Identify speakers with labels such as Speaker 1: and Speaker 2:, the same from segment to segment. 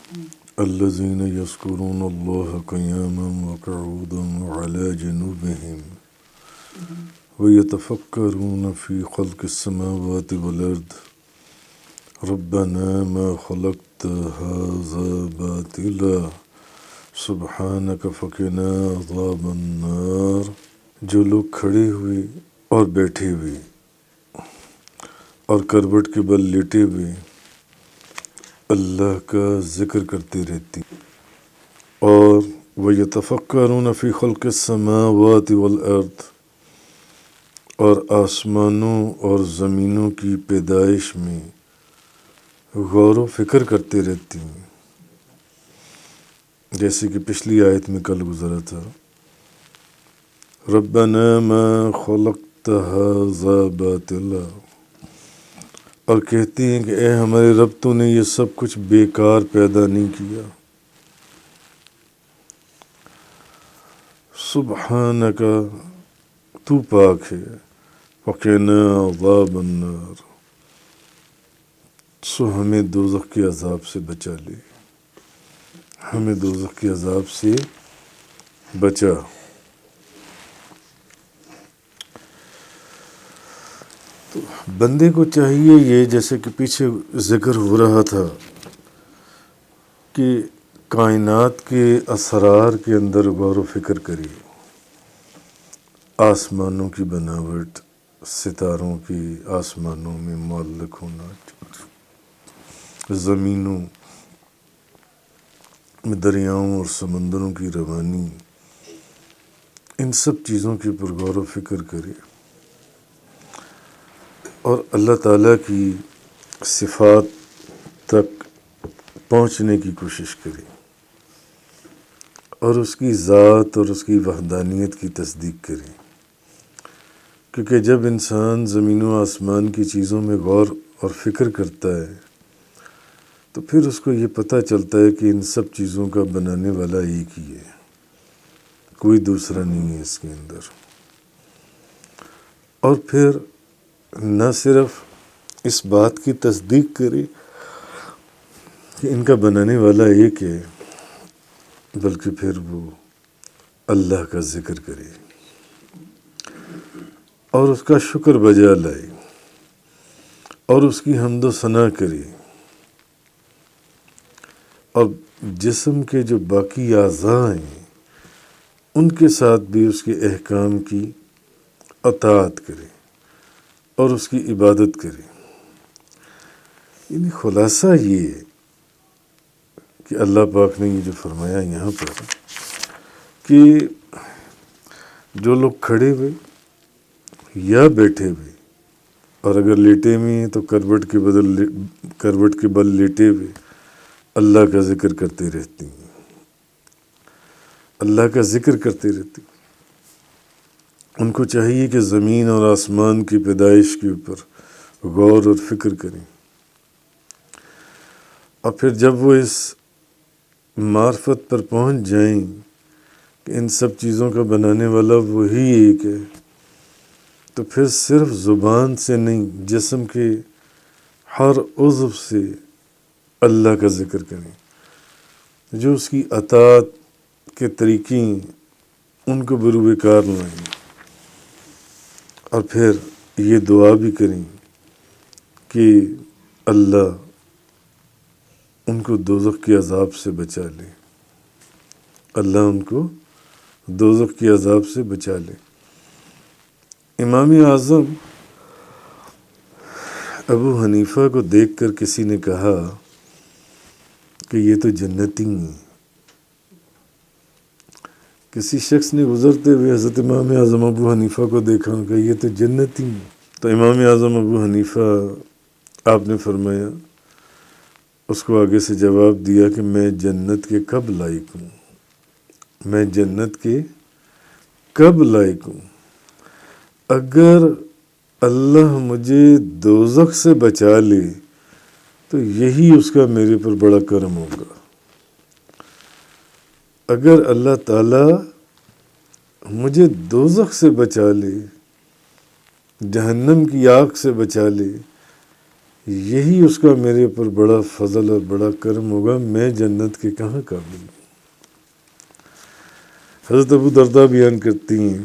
Speaker 1: الذين يذكرون الله قياما وقعودا وعلى جنوبهم ويتفكرون في خلق السماوات والأرض ربنا ما خلقت هذا باطلا سبحانك فقنا عذاب النار۔ جو لوگ کھڑے ہوئے اور بیٹھے ہوئے اور کروٹ کے بل لیٹے ہوئے اللہ کا ذکر کرتے رہتی، اور وَيَتَفَكَّرُونَ فِي خَلْقِ السَّمَاوَاتِ وَالْأَرْضِ، اور آسمانوں اور زمینوں کی پیدائش میں غور و فکر کرتے رہتی ہیں، جیسے کہ پچھلی آیت میں کل گزرا تھا، ربنا ما خلقت هذا باطلا، اور کہتی ہیں کہ اے ہمارے رب تو نے یہ سب کچھ بیکار پیدا نہیں کیا، سبحانک تو پاک ہے، وقنا عذاب النار سو ہمیں دوزخ کے عذاب سے بچا لے، ہمیں دوزخ کے عذاب سے بچا۔ تو بندے کو چاہیے یہ، جیسے کہ پیچھے ذکر ہو رہا تھا، کہ کائنات کے اسرار کے اندر غور و فکر کریے، آسمانوں کی بناوٹ، ستاروں کی آسمانوں میں معلق ہونا، زمینوں میں دریاؤں اور سمندروں کی روانی، ان سب چیزوں کے اوپر غور و فکر کرے، اور اللہ تعالیٰ کی صفات تک پہنچنے کی کوشش کرے، اور اس کی ذات اور اس کی وحدانیت کی تصدیق کرے، کیونکہ جب انسان زمین و آسمان کی چیزوں میں غور اور فکر کرتا ہے تو پھر اس کو یہ پتہ چلتا ہے کہ ان سب چیزوں کا بنانے والا ایک ہی ہے، کوئی دوسرا نہیں ہے اس کے اندر۔ اور پھر نہ صرف اس بات کی تصدیق کرے کہ ان کا بنانے والا ایک ہے، بلکہ پھر وہ اللہ کا ذکر کرے اور اس کا شکر بجا لائے اور اس کی حمد و ثنا کرے، اور جسم کے جو باقی اعضاء ہیں ان کے ساتھ بھی اس کے احکام کی اطاعت کرے اور اس کی عبادت کرے۔ یعنی خلاصہ یہ ہے کہ اللہ پاک نے یہ جو فرمایا یہاں پر، کہ جو لوگ کھڑے ہوئے یا بیٹھے ہوئے، اور اگر لیٹے ہوئے ہیں تو کروٹ کے بل لیٹے ہوئے اللہ کا ذکر کرتے رہتی ہیں، اللہ کا ذکر کرتے رہتی ہیں، ان کو چاہیے کہ زمین اور آسمان کی پیدائش کے اوپر غور اور فکر کریں، اور پھر جب وہ اس معرفت پر پہنچ جائیں کہ ان سب چیزوں کا بنانے والا وہی ایک ہے، تو پھر صرف زبان سے نہیں، جسم کے ہر عضو سے اللہ کا ذکر کریں، جو اس کی اطاعت کے طریقے ان کو بروئے کار لائیں، اور پھر یہ دعا بھی کریں کہ اللہ ان کو دوزخ کے عذاب سے بچا لے، اللہ ان کو دوزخ کے عذاب سے بچا لے۔ امام اعظم ابو حنیفہ کو دیکھ کر کسی نے کہا کہ یہ تو جنتی ہیں۔ کسی شخص نے گزرتے ہوئے حضرت امام اعظم ابو حنیفہ کو دیکھا کہ یہ تو جنتی ہیں، تو امام اعظم ابو حنیفہ آپ نے فرمایا، اس کو آگے سے جواب دیا کہ میں جنت کے کب لائق ہوں، میں جنت کے کب لائق ہوں، اگر اللہ مجھے دوزخ سے بچا لے تو یہی اس کا میرے پر بڑا کرم ہوگا۔ اگر اللہ تعالیٰ مجھے دوزخ سے بچا لے، جہنم کی آگ سے بچا لے، یہی اس کا میرے اوپر بڑا فضل اور بڑا کرم ہوگا، میں جنت کے کہاں قابل ہوں۔ حضرت ابو درداء بیان کرتی ہیں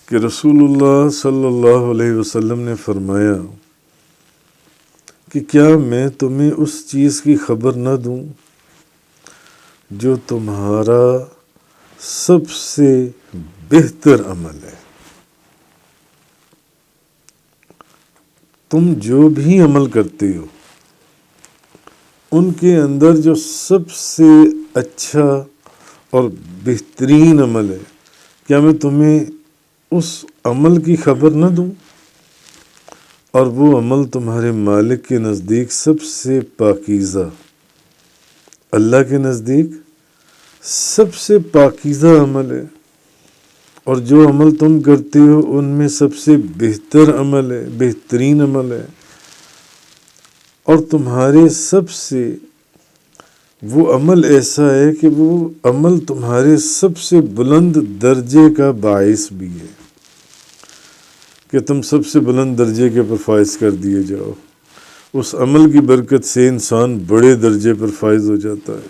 Speaker 1: کہ رسول اللہ صلی اللہ علیہ وسلم نے فرمایا کہ کیا میں تمہیں اس چیز کی خبر نہ دوں جو تمہارا سب سے بہتر عمل ہے؟ تم جو بھی عمل کرتے ہو ان کے اندر جو سب سے اچھا اور بہترین عمل ہے، کیا میں تمہیں اس عمل کی خبر نہ دوں؟ اور وہ عمل تمہارے مالک کے نزدیک سب سے پاکیزہ، اللہ کے نزدیک سب سے پاکیزہ عمل ہے، اور جو عمل تم کرتے ہو ان میں سب سے بہتر عمل ہے، بہترین عمل ہے، اور تمہارے سب سے وہ عمل ایسا ہے کہ وہ عمل تمہارے سب سے بلند درجے کا باعث بھی ہے کہ تم سب سے بلند درجے کے پر فائز کر دیے جاؤ۔ اس عمل کی برکت سے انسان بڑے درجے پر فائز ہو جاتا ہے،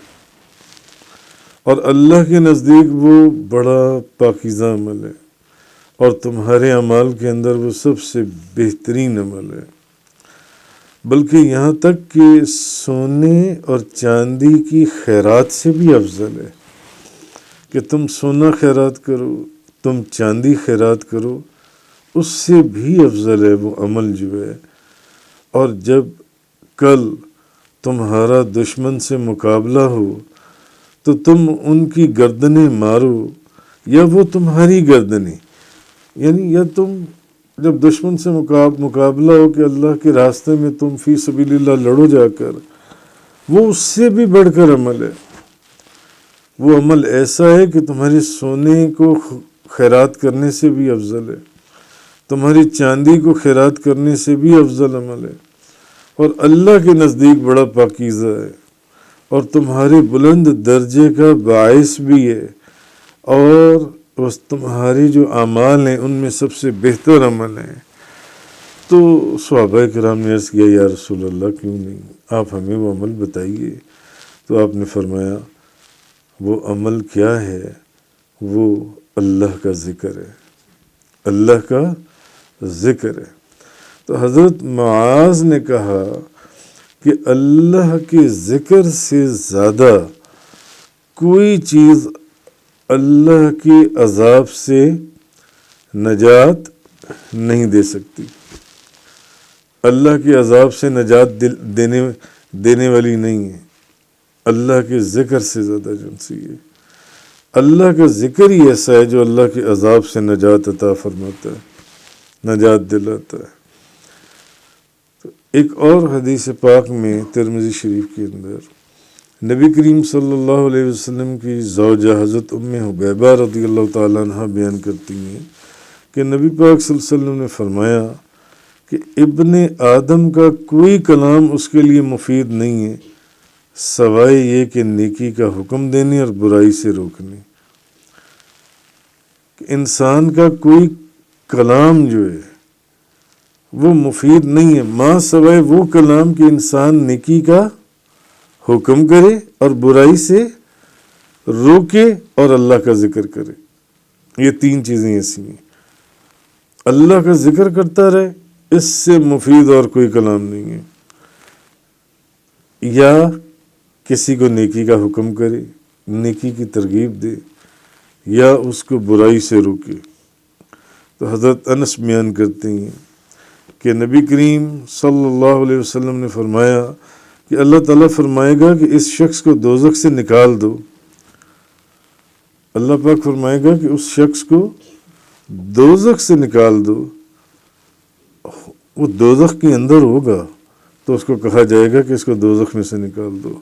Speaker 1: اور اللہ کے نزدیک وہ بڑا پاکیزہ عمل ہے، اور تمہارے اعمال کے اندر وہ سب سے بہترین عمل ہے، بلکہ یہاں تک کہ سونے اور چاندی کی خیرات سے بھی افضل ہے کہ تم سونا خیرات کرو، تم چاندی خیرات کرو، اس سے بھی افضل ہے وہ عمل جو ہے۔ اور جب کل تمہارا دشمن سے مقابلہ ہو تو تم ان کی گردنیں مارو یا وہ تمہاری گردنیں، یعنی یا تم جب دشمن سے مقابلہ ہو کہ اللہ کے راستے میں تم فی سبیل اللہ لڑو جا کر، وہ اس سے بھی بڑھ کر عمل ہے۔ وہ عمل ایسا ہے کہ تمہارے سونے کو خیرات کرنے سے بھی افضل ہے، تمہاری چاندی کو خیرات کرنے سے بھی افضل عمل ہے، اور اللہ کے نزدیک بڑا پاکیزہ ہے، اور تمہارے بلند درجے کا باعث بھی ہے، اور بس تمہارے جو اعمال ہیں ان میں سب سے بہتر عمل ہیں۔ تو صحابہ کرام نے عرض کیا یا رسول اللہ کیوں نہیں، آپ ہمیں وہ عمل بتائیے۔ تو آپ نے فرمایا وہ عمل کیا ہے، وہ اللہ کا ذکر ہے، اللہ کا ذکر ہے۔ تو حضرت معاذ نے کہا کہ اللہ کے ذکر سے زیادہ کوئی چیز اللہ کے عذاب سے نجات نہیں دے سکتی، اللہ کے عذاب سے نجات دینے والی نہیں ہے، اللہ کے ذکر سے زیادہ جنسی ہے۔ اللہ کا ذکر ہی ایسا ہے جو اللہ کے عذاب سے نجات عطا فرماتا ہے، نجات دلاتا ہے۔ تو ایک اور حدیث پاک میں ترمذی شریف کے اندر نبی کریم صلی اللہ علیہ وسلم کی زوجہ حضرت ام حبیبہ رضی اللہ تعالیٰ عنہ بیان کرتی ہیں کہ نبی پاک صلی اللہ علیہ وسلم نے فرمایا کہ ابن آدم کا کوئی کلام اس کے لیے مفید نہیں ہے سوائے یہ کہ نیکی کا حکم دینے اور برائی سے روکنے۔ کہ انسان کا کوئی کلام جو ہے وہ مفید نہیں ہے ماں سوائے وہ کلام کہ انسان نیکی کا حکم کرے اور برائی سے روکے اور اللہ کا ذکر کرے۔ یہ تین چیزیں ایسی ہیں، اللہ کا ذکر کرتا رہے، اس سے مفید اور کوئی کلام نہیں ہے، یا کسی کو نیکی کا حکم کرے، نیکی کی ترغیب دے، یا اس کو برائی سے روکے۔ تو حضرت انس بیان کرتے ہیں کہ نبی کریم صلی اللہ علیہ وسلم نے فرمایا کہ اللہ تعالیٰ فرمائے گا کہ اس شخص کو دوزخ سے نکال دو، اللہ پاک فرمائے گا کہ اس شخص کو دوزخ سے نکال دو۔ وہ دوزخ کے اندر ہوگا تو اس کو کہا جائے گا کہ اس کو دوزخ میں سے نکال دو،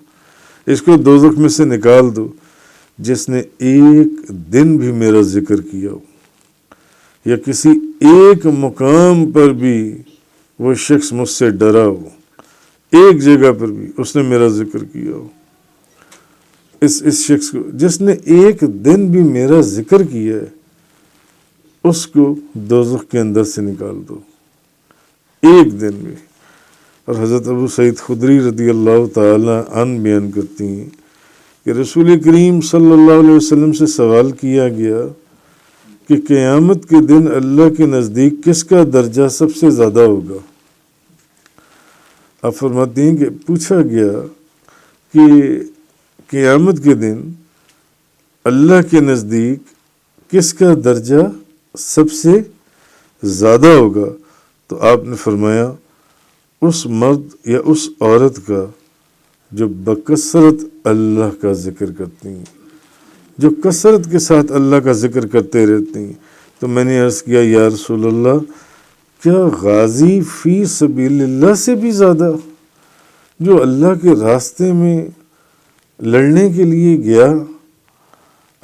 Speaker 1: اس کو دوزخ میں سے نکال دو جس نے ایک دن بھی میرا ذکر کیا ہو، یا کسی ایک مقام پر بھی وہ شخص مجھ سے ڈرا ہو، ایک جگہ پر بھی اس نے میرا ذکر کیا ہو، اس شخص کو جس نے ایک دن بھی میرا ذکر کیا ہے اس کو دوزخ کے اندر سے نکال دو۔ ایک دن بھی۔ اور حضرت ابو سعید خدری رضی اللہ تعالی عنہ بیان کرتی ہیں کہ رسول کریم صلی اللہ علیہ وسلم سے سوال کیا گیا کہ قیامت کے دن اللہ کے نزدیک کس کا درجہ سب سے زیادہ ہوگا؟ آپ فرماتے ہیں کہ پوچھا گیا کہ قیامت کے دن اللہ کے نزدیک کس کا درجہ سب سے زیادہ ہوگا؟ تو آپ نے فرمایا اس مرد یا اس عورت کا جو بکثرت اللہ کا ذکر کرتی ہیں، جو کثرت کے ساتھ اللہ کا ذکر کرتے رہتے ہیں۔ تو میں نے عرض کیا یا رسول اللہ، کیا غازی فی سبیل اللہ سے بھی زیادہ، جو اللہ کے راستے میں لڑنے کے لیے گیا،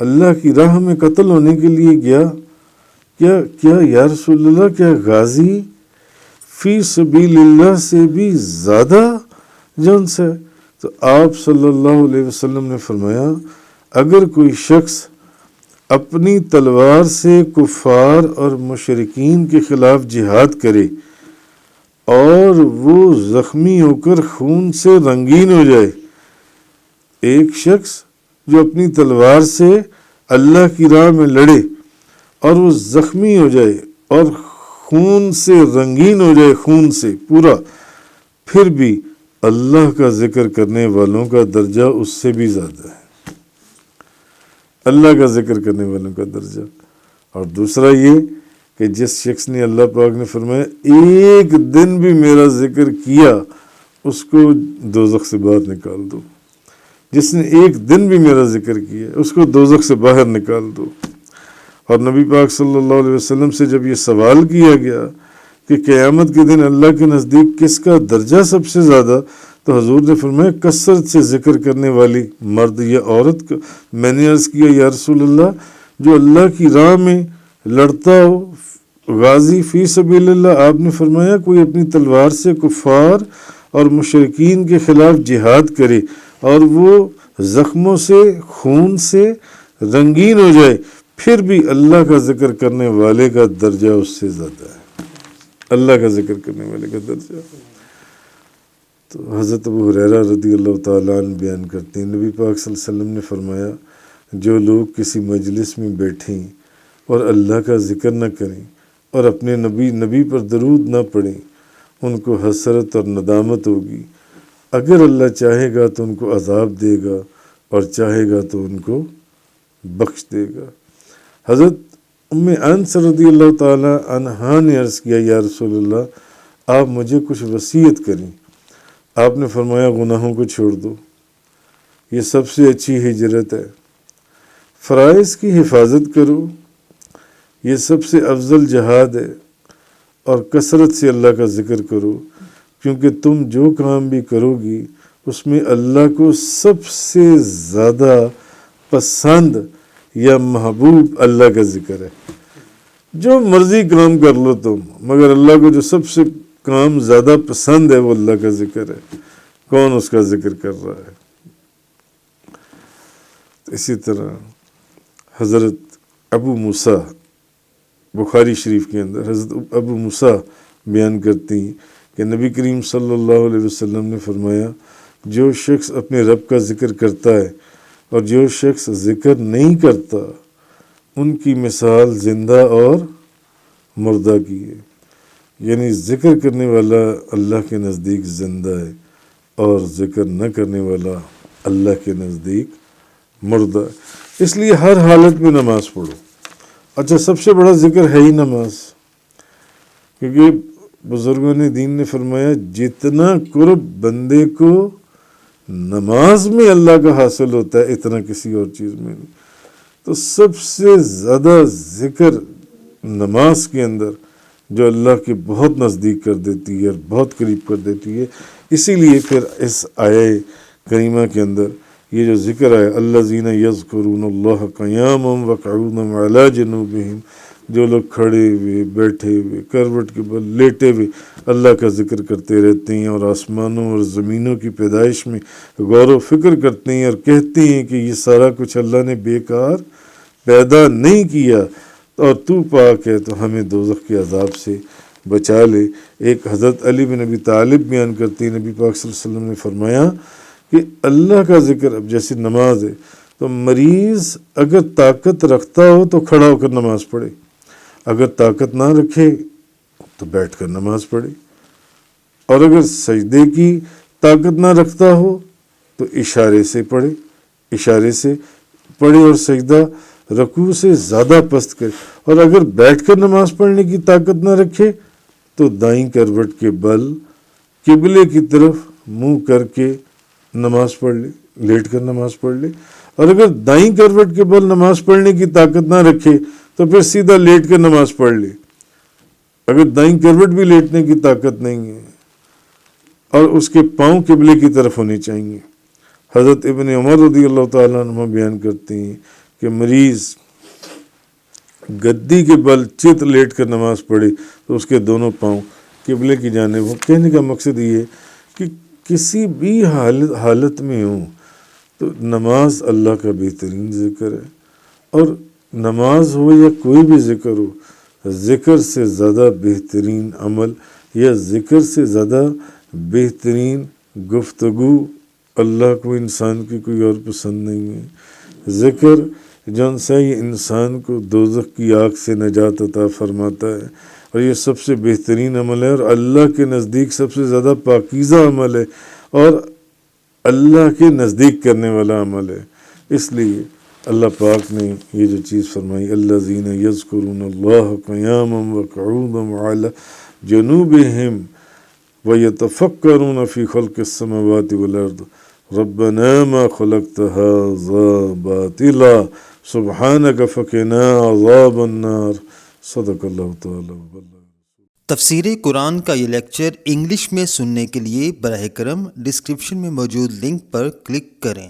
Speaker 1: اللہ کی راہ میں قتل ہونے کے لیے گیا، کیا یا رسول اللہ، کیا غازی فی سبیل اللہ سے بھی زیادہ جان سے؟ تو آپ صلی اللہ علیہ وسلم نے فرمایا اگر کوئی شخص اپنی تلوار سے کفار اور مشرکین کے خلاف جہاد کرے اور وہ زخمی ہو کر خون سے رنگین ہو جائے، ایک شخص جو اپنی تلوار سے اللہ کی راہ میں لڑے اور وہ زخمی ہو جائے اور خون سے رنگین ہو جائے، خون سے پورا، پھر بھی اللہ کا ذکر کرنے والوں کا درجہ اس سے بھی زیادہ ہے، اللہ کا ذکر کرنے والوں کا درجہ۔ اور دوسرا یہ کہ جس شخص نے، اللہ پاک نے فرمایا ایک دن بھی میرا ذکر کیا اس کو دوزخ سے باہر نکال دو، جس نے ایک دن بھی میرا ذکر کیا اس کو دوزخ سے باہر نکال دو۔ اور نبی پاک صلی اللہ علیہ وسلم سے جب یہ سوال کیا گیا کہ قیامت کے دن اللہ کے نزدیک کس کا درجہ سب سے زیادہ، تو حضور نے فرمایا کثرت سے ذکر کرنے والی مرد یا عورت کا۔ میں نے عرض کیا یا رسول اللہ، جو اللہ کی راہ میں لڑتا ہو، غازی فی سبیل اللہ، آپ نے فرمایا کوئی اپنی تلوار سے کفار اور مشرکین کے خلاف جہاد کرے اور وہ زخموں سے، خون سے رنگین ہو جائے، پھر بھی اللہ کا ذکر کرنے والے کا درجہ اس سے زیادہ ہے، اللہ کا ذکر کرنے والے کا درجہ۔ تو حضرت ابو ہریرہ رضی اللہ تعالیٰ عنہ بیان کرتے ہیں نبی پاک صلی اللہ علیہ وسلم نے فرمایا جو لوگ کسی مجلس میں بیٹھیں اور اللہ کا ذکر نہ کریں اور اپنے نبی پر درود نہ پڑھیں، ان کو حسرت اور ندامت ہوگی، اگر اللہ چاہے گا تو ان کو عذاب دے گا اور چاہے گا تو ان کو بخش دے گا۔ حضرت ام انس رضی اللہ تعالی عنہا نے عرض کیا یا رسول اللہ، آپ مجھے کچھ وصیت کریں۔ آپ نے فرمایا گناہوں کو چھوڑ دو، یہ سب سے اچھی ہجرت ہے، فرائض کی حفاظت کرو، یہ سب سے افضل جہاد ہے، اور کثرت سے اللہ کا ذکر کرو، کیونکہ تم جو کام بھی کرو گی اس میں اللہ کو سب سے زیادہ پسند یا محبوب اللہ کا ذکر ہے۔ جو مرضی کام کر لو تم، مگر اللہ کو جو سب سے کام زیادہ پسند ہے وہ اللہ کا ذکر ہے۔ کون اس کا ذکر کر رہا ہے؟ اسی طرح حضرت ابو موسیٰ، بخاری شریف کے اندر حضرت ابو موسیٰ بیان کرتی ہیں کہ نبی کریم صلی اللہ علیہ وسلم نے فرمایا جو شخص اپنے رب کا ذکر کرتا ہے اور جو شخص ذکر نہیں کرتا، ان کی مثال زندہ اور مردہ کی ہے۔ یعنی ذکر کرنے والا اللہ کے نزدیک زندہ ہے اور ذکر نہ کرنے والا اللہ کے نزدیک مردہ ہے۔ اس لیے ہر حالت میں نماز پڑھو۔ اچھا، سب سے بڑا ذکر ہے ہی نماز، کیونکہ بزرگوں نے دین نے فرمایا جتنا قرب بندے کو نماز میں اللہ کا حاصل ہوتا ہے اتنا کسی اور چیز میں نہیں۔ تو سب سے زیادہ ذکر نماز کے اندر جو اللہ کے بہت نزدیک کر دیتی ہے اور بہت قریب کر دیتی ہے۔ اسی لیے پھر اس آیہ کریمہ کے اندر یہ جو ذکر ہے الذین یذکرون اللہ قیاما وقعودا وعلی جنوبہم، جو لوگ کھڑے ہوئے، بیٹھے ہوئے، کروٹ کے بل لیٹے ہوئے اللہ کا ذکر کرتے رہتے ہیں اور آسمانوں اور زمینوں کی پیدائش میں غور و فکر کرتے ہیں اور کہتے ہیں کہ یہ سارا کچھ اللہ نے بیکار پیدا نہیں کیا اور تو پاک ہے، تو ہمیں دوزخ کے عذاب سے بچا لے۔ ایک حضرت علی بن ابی طالب بیان کرتے ہیں، نبی پاک صلی اللہ علیہ وسلم نے فرمایا کہ اللہ کا ذکر، اب جیسے نماز ہے تو مریض اگر طاقت رکھتا ہو تو کھڑا ہو کر نماز پڑھے، اگر طاقت نہ رکھے تو بیٹھ کر نماز پڑھے، اور اگر سجدے کی طاقت نہ رکھتا ہو تو اشارے سے پڑھے، اشارے سے پڑھے اور سجدہ رکوع سے زیادہ پست کرے، اور اگر بیٹھ کر نماز پڑھنے کی طاقت نہ رکھے تو دائیں کروٹ کے بل قبلے کی طرف منہ کر کے نماز پڑھ لے، لیٹ کر نماز پڑھ لے، اور اگر دائیں کروٹ کے بل نماز پڑھنے کی طاقت نہ رکھے تو پھر سیدھا لیٹ کر نماز پڑھ لے، اگر دائیں کروٹ بھی لیٹنے کی طاقت نہیں ہے، اور اس کے پاؤں قبلے کی طرف ہونے چاہیے۔ حضرت ابن عمر رضی اللہ تعالیٰ عنہ بیان کرتے ہیں کہ مریض گدی کے بل چت لیٹ کر نماز پڑھے تو اس کے دونوں پاؤں قبلے کی جانب ہو۔ کہنے کا مقصد یہ ہے کہ کسی بھی حالت میں ہوں تو نماز اللہ کا بہترین ذکر ہے، اور نماز ہو یا کوئی بھی ذکر ہو، ذکر سے زیادہ بہترین عمل یا ذکر سے زیادہ بہترین گفتگو اللہ کو انسان کی کوئی اور پسند نہیں ہے۔ ذکر جون سے یہ انسان کو دوزخ کی آگ سے نجات عطا فرماتا ہے، اور یہ سب سے بہترین عمل ہے، اور اللہ کے نزدیک سب سے زیادہ پاکیزہ عمل ہے، اور اللہ کے نزدیک کرنے والا عمل ہے۔ اس لیے اللہ پاک نے یہ جو چیز فرمائی، الذین یذکرون اللہ قیاما وقعودا وعلی جنوبہم وَيَتَفَكَّرُونَ فِي خَلْقِ السَّمَاوَاتِ وَالْأَرْضِ رَبَّنَا مَا خَلَقْتَ هَذَا بَاطِلًا سُبْحَانَكَ فَقِنَا عَذَابَ النَّارِ۔ صدق اللہ تعالی وبلغ۔
Speaker 2: تفسیر قرآن کا یہ لیکچر انگلش میں سننے کے لیے براہ کرم ڈسکرپشن میں موجود لنک پر کلک کریں۔